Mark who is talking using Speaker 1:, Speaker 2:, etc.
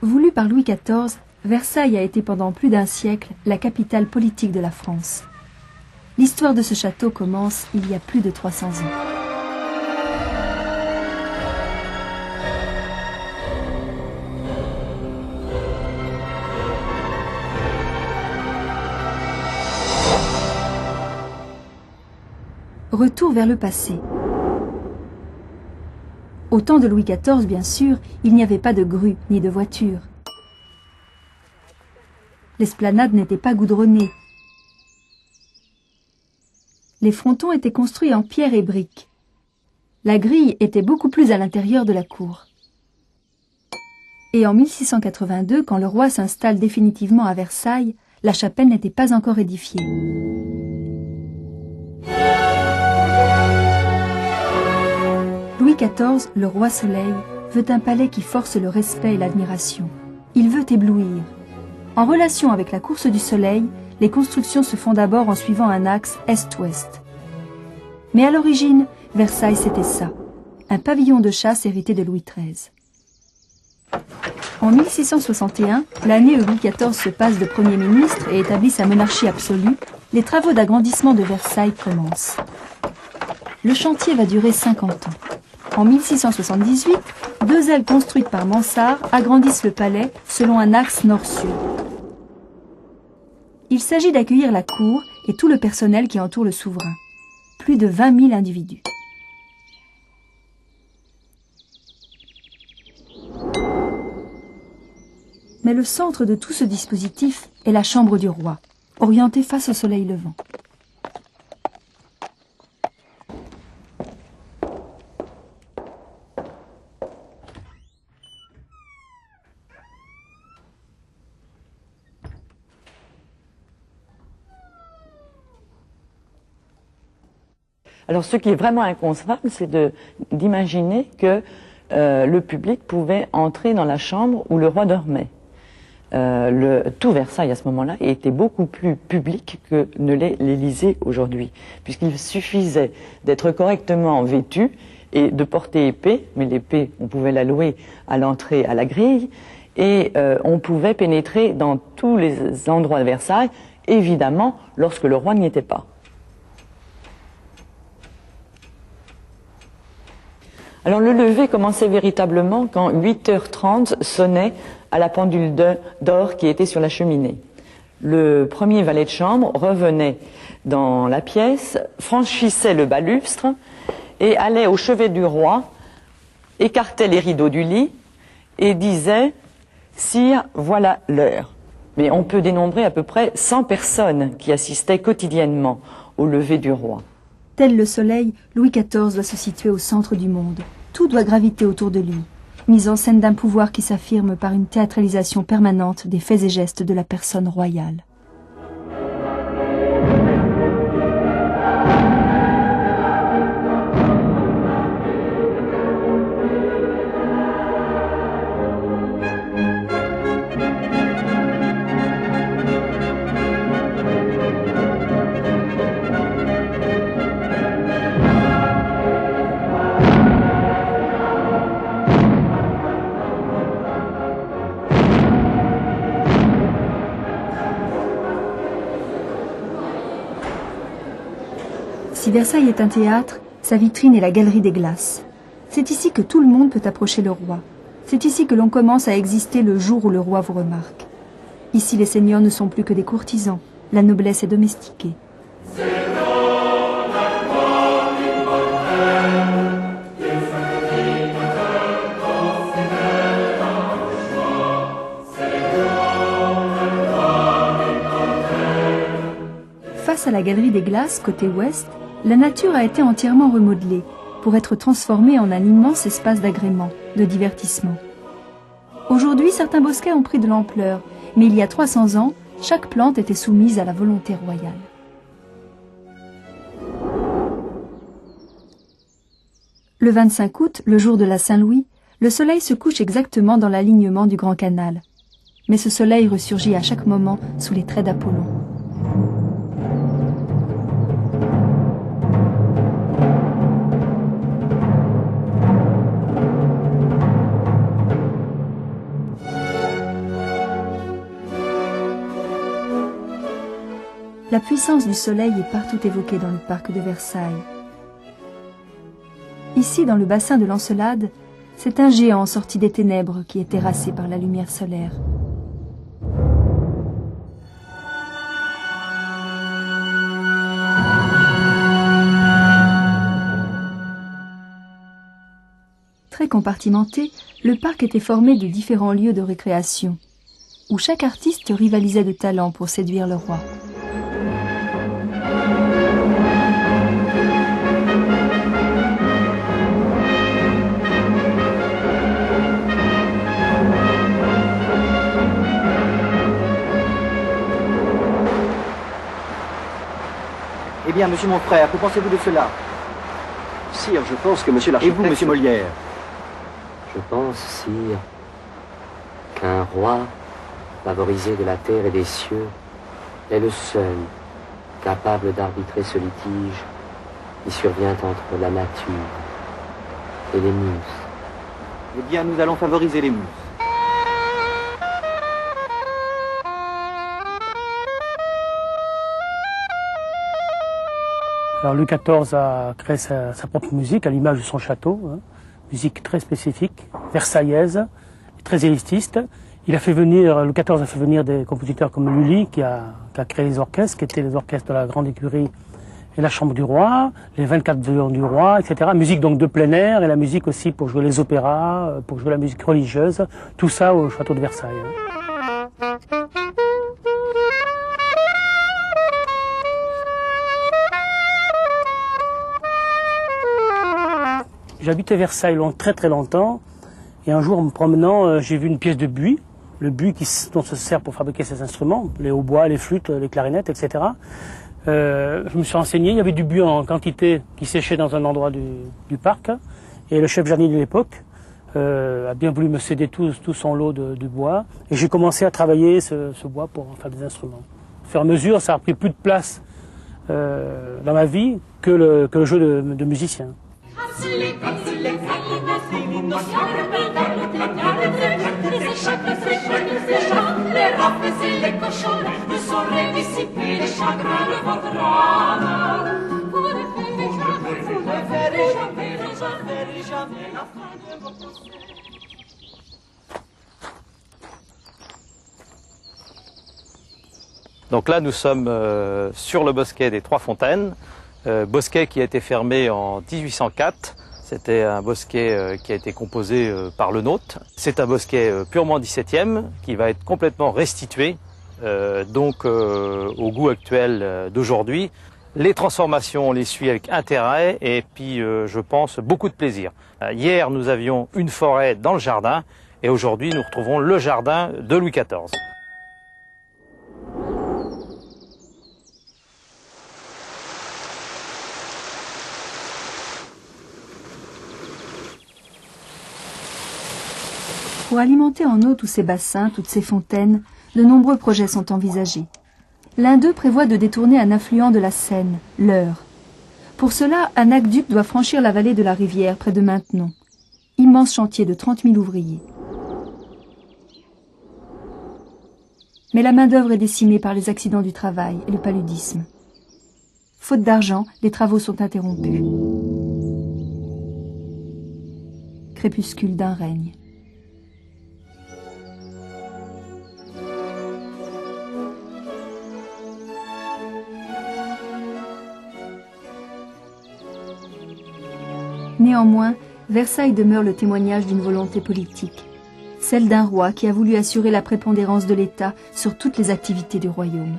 Speaker 1: Voulu par Louis XIV, Versailles a été pendant plus d'un siècle la capitale politique de la France. L'histoire de ce château commence il y a plus de 300 ans. Retour vers le passé. Au temps de Louis XIV, bien sûr, il n'y avait pas de grue ni de voiture. L'esplanade n'était pas goudronnée. Les frontons étaient construits en pierre et briques. La grille était beaucoup plus à l'intérieur de la cour. Et en 1682, quand le roi s'installe définitivement à Versailles, la chapelle n'était pas encore édifiée. Louis XIV, le roi Soleil, veut un palais qui force le respect et l'admiration. Il veut éblouir. En relation avec la course du soleil, les constructions se font d'abord en suivant un axe est-ouest. Mais à l'origine, Versailles c'était ça, un pavillon de chasse hérité de Louis XIII. En 1661, l'année où Louis XIV se passe de Premier ministre et établit sa monarchie absolue, les travaux d'agrandissement de Versailles commencent. Le chantier va durer 50 ans. En 1678, 2 ailes construites par Mansart agrandissent le palais selon un axe nord-sud. Il s'agit d'accueillir la cour et tout le personnel qui entoure le souverain. Plus de 20 000 individus. Mais le centre de tout ce dispositif est la chambre du roi, orientée face au soleil levant.
Speaker 2: Alors ce qui est vraiment inconcevable, c'est d'imaginer que le public pouvait entrer dans la chambre où le roi dormait. Tout Versailles à ce moment-là était beaucoup plus public que ne l'est l'Élysée aujourd'hui, puisqu'il suffisait d'être correctement vêtu et de porter épée, mais l'épée on pouvait la louer à l'entrée à la grille, et on pouvait pénétrer dans tous les endroits de Versailles, évidemment lorsque le roi n'y était pas. Alors le lever commençait véritablement quand 8h30 sonnait à la pendule d'or qui était sur la cheminée. Le premier valet de chambre revenait dans la pièce, franchissait le balustre et allait au chevet du roi, écartait les rideaux du lit et disait « Sire, voilà l'heure ». Mais on peut dénombrer à peu près 100 personnes qui assistaient quotidiennement au lever du roi.
Speaker 1: Tel le soleil, Louis XIV doit se situer au centre du monde. Tout doit graviter autour de lui. Mise en scène d'un pouvoir qui s'affirme par une théâtralisation permanente des faits et gestes de la personne royale. Si Versailles est un théâtre, sa vitrine est la galerie des glaces. C'est ici que tout le monde peut approcher le roi. C'est ici que l'on commence à exister le jour où le roi vous remarque. Ici, les seigneurs ne sont plus que des courtisans. La noblesse est domestiquée. Face à la galerie des glaces, côté ouest, la nature a été entièrement remodelée pour être transformée en un immense espace d'agrément, de divertissement. Aujourd'hui, certains bosquets ont pris de l'ampleur, mais il y a 300 ans, chaque plante était soumise à la volonté royale. Le 25 août, le jour de la Saint-Louis, le soleil se couche exactement dans l'alignement du Grand Canal. Mais ce soleil ressurgit à chaque moment sous les traits d'Apollon. La puissance du soleil est partout évoquée dans le parc de Versailles. Ici, dans le bassin de l'Encelade, c'est un géant sorti des ténèbres qui est terrassé par la lumière solaire. Très compartimenté, le parc était formé de différents lieux de récréation, où chaque artiste rivalisait de talent pour séduire le roi.
Speaker 3: Eh bien, monsieur mon frère, que pensez-vous de cela?
Speaker 4: Sire, je pense que monsieur l'architecte...
Speaker 3: Et vous, monsieur Molière?
Speaker 4: Je pense, sire, qu'un roi, favorisé de la terre et des cieux, est le seul capable d'arbitrer ce litige qui survient entre la nature et les muses.
Speaker 3: Eh bien, nous allons favoriser les muses.
Speaker 5: Alors Louis XIV a créé sa propre musique à l'image de son château, hein, musique très spécifique, versaillaise, très élitiste. Louis XIV a fait venir des compositeurs comme Lully qui a créé les orchestres, qui étaient les orchestres de la Grande Écurie et la Chambre du Roi, les 24 violons du roi, etc. Musique donc de plein air et la musique aussi pour jouer les opéras, pour jouer la musique religieuse, tout ça au château de Versailles. Hein. J'habitais Versailles très très longtemps et un jour en me promenant j'ai vu une pièce de buis, le buis dont se sert pour fabriquer ces instruments, les hautbois, les flûtes, les clarinettes, etc. Je me suis renseigné, il y avait du buis en quantité qui séchait dans un endroit du parc et le chef jardinier de l'époque a bien voulu me céder tout son lot de bois et j'ai commencé à travailler ce bois pour en faire des instruments. Au fur et à mesure, ça a pris plus de place dans ma vie que le jeu de musicien.
Speaker 6: Donc là, nous sommes sur le bosquet des Trois Fontaines, bosquet qui a été fermé en 1804. C'était un bosquet qui a été composé par le nôtre. C'est un bosquet purement 17e qui va être complètement restitué au goût actuel d'aujourd'hui. Les transformations, on les suit avec intérêt et puis je pense beaucoup de plaisir. Hier, nous avions une forêt dans le jardin et aujourd'hui, nous retrouvons le jardin de Louis XIV.
Speaker 1: Pour alimenter en eau tous ces bassins, toutes ces fontaines, de nombreux projets sont envisagés. L'un d'eux prévoit de détourner un affluent de la Seine, l'Eure. Pour cela, un aqueduc doit franchir la vallée de la rivière près de Maintenon. Immense chantier de 30 000 ouvriers. Mais la main-d'œuvre est décimée par les accidents du travail et le paludisme. Faute d'argent, les travaux sont interrompus. Crépuscule d'un règne. Néanmoins, Versailles demeure le témoignage d'une volonté politique, celle d'un roi qui a voulu assurer la prépondérance de l'État sur toutes les activités du royaume.